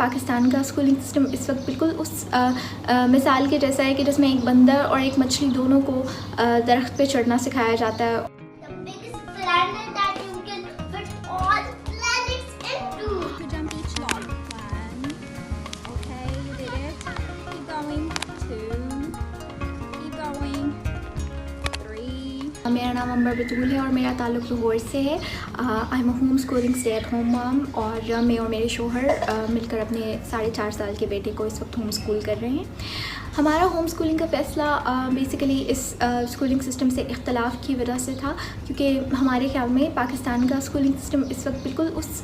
पाकिस्तान का schooling system इस वक्त बिल्कुल उस मिसाल के जैसा है कि जिसमें एक बंदर और एक मछली दोनों को दरख्त पे चढ़ना सिखाया जाता है। मेरा नाम अंबर बतूल है और मेरा ताल्लुक़ लाहौर से है। I am home schooling stay at home mom और मैं और मेरे शोहर मिलकर अपने 4.5 साल के बेटे को इस वक्त होम स्कूल कर रहे हैं। हमारा होम स्कूलिंग का फ़ैसला बेसिकली इस स्कूलिंग सिस्टम से इख्तलाफ की वजह से था, क्योंकि हमारे ख्याल में पाकिस्तान का स्कूलिंग सिस्टम इस वक्त बिल्कुल उस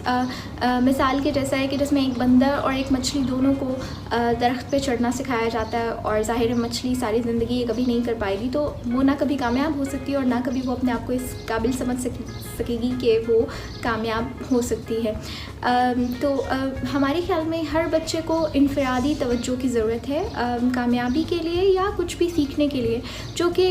मिसाल के जैसा है कि जिसमें एक बंदर और एक मछली दोनों को दरख्त पे चढ़ना सिखाया जाता है। और ज़ाहिर है मछली सारी ज़िंदगी ये कभी नहीं कर पाएगी, तो वो ना कभी कामयाब हो सकती है और ना कभी वो अपने आप को इस काबिल समझ सकेगी कि वो कामयाब हो सकती है। तो हमारे ख्याल में हर बच्चे को इनफरादी तवज्जो की ज़रूरत है कामयाबी के लिए या कुछ भी सीखने के लिए, जो कि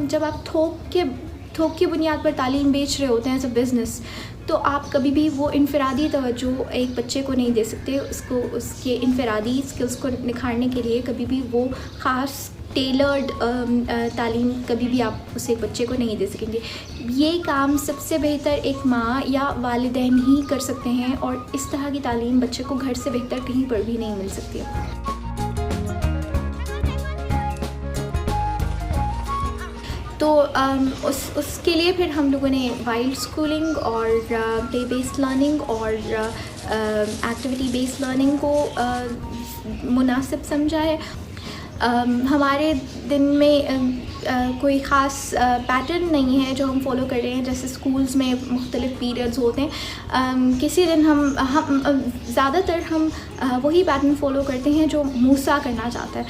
जब आप थोक की बुनियाद पर तालीम बेच रहे होते हैं एज अ बिज़नेस, तो आप कभी भी वो इनफरादी तवज्जो एक बच्चे को नहीं दे सकते। उसको उसके इनफरादी स्किल्स को निखारने के लिए कभी भी वो ख़ास टेलर्ड तालीम कभी भी आप उसे एक बच्चे को नहीं दे सकेंगे। ये काम सबसे बेहतर एक माँ या वालिदैन ही कर सकते हैं और इस तरह की तालीम बच्चे को घर से बेहतर कहीं पर भी नहीं मिल सकती है। तो उसके लिए फिर हम लोगों ने वाइल्ड स्कूलिंग और प्ले बेस्ड लर्निंग और एक्टिविटी बेस्ड लर्निंग को मुनासिब समझा है। हमारे दिन में कोई ख़ास पैटर्न नहीं है जो हम फॉलो कर रहे हैं। जैसे स्कूल्स में मुख्तलिफ़ पीरियड्स होते हैं, किसी दिन हम ज़्यादातर हम वही पैटर्न फॉलो करते हैं जो मूसा करना चाहता है।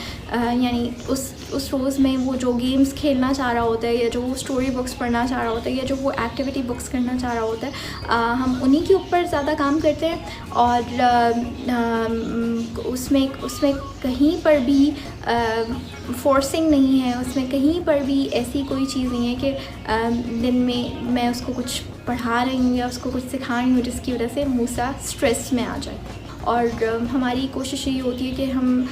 यानी उस रोज़ में वो जो गेम्स खेलना चाह रहा होता है या जो वो स्टोरी बुक्स पढ़ना चाह रहा होता है या जो वो एक्टिविटी बुक्स करना चाह रहा होता है, हम उन्हीं के ऊपर ज़्यादा काम करते हैं। और उसमें कहीं पर भी फोर्सिंग नहीं है, उसमें कहीं पर भी ऐसी कोई चीज़ नहीं है कि दिन में मैं उसको कुछ पढ़ा रही हूँ या उसको कुछ सिखा रही हूँ जिसकी वजह से मूसा स्ट्रेस में आ जाए। और हमारी कोशिश ये होती है कि हम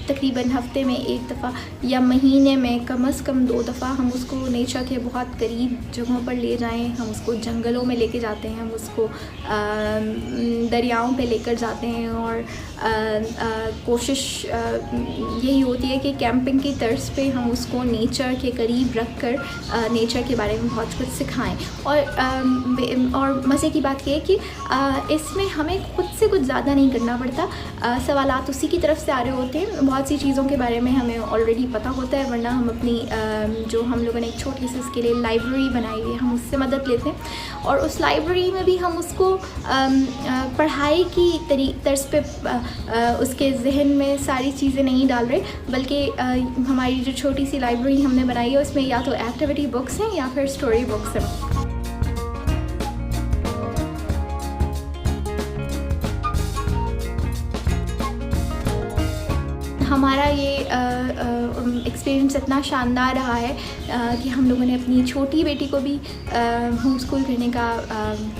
तकरीबन हफ़्ते में 1 दफ़ा या महीने में कम से कम 2 दफ़ा हम उसको नेचर के बहुत करीब जगहों पर ले जाएं। हम उसको जंगलों में लेके जाते हैं, हम उसको दरियाओं पे लेकर जाते हैं। और कोशिश यही होती है कि कैंपिंग की तर्ज पे हम उसको नेचर के करीब रख कर नेचर के बारे में बहुत कुछ सिखाएं। और मज़े की बात यह है कि इसमें हमें खुद से कुछ ज़्यादा नहीं करना पड़ता। सवालात उसी की तरफ से आ रहे होते हैं। बहुत सी चीज़ों के बारे में हमें ऑलरेडी पता होता है, वरना हम अपनी जो हम लोगों ने एक छोटी सी इसके लिए लाइब्रेरी बनाई हुई है, हम उससे मदद लेते हैं। और उस लाइब्रेरी में भी हम उसको पढ़ाई की तर्ज पे उसके जहन में सारी चीज़ें नहीं डाल रहे, बल्कि हमारी जो छोटी सी लाइब्रेरी हमने बनाई है उसमें या तो एक्टिविटी बुक्स हैं या फिर स्टोरी बुक्स हैं। हमारा ये एक्सपीरियंस इतना शानदार रहा है कि हम लोगों ने अपनी छोटी बेटी को भी होम स्कूल करने का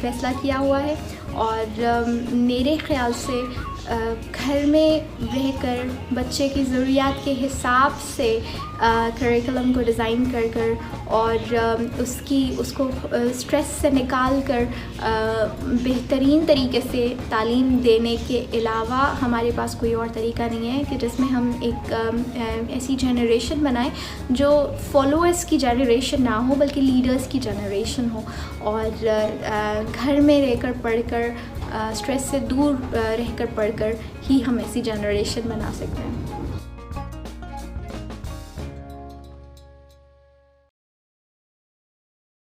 फ़ैसला किया हुआ है। और मेरे ख़्याल से घर में रहकर बच्चे की ज़रूरियात के हिसाब से करिकुलम को डिज़ाइन कर और उसको स्ट्रेस से निकाल कर बेहतरीन तरीके से तालीम देने के अलावा हमारे पास कोई और तरीका नहीं है कि जिसमें हम एक ऐसी जनरेशन बनाएं जो फॉलोअर्स की जनरेशन ना हो बल्कि लीडर्स की जनरेशन हो। और घर में रहकर पढ़कर स्ट्रेस से दूर रहकर पढ़कर ही हम ऐसी जनरेशन बना सकते हैं।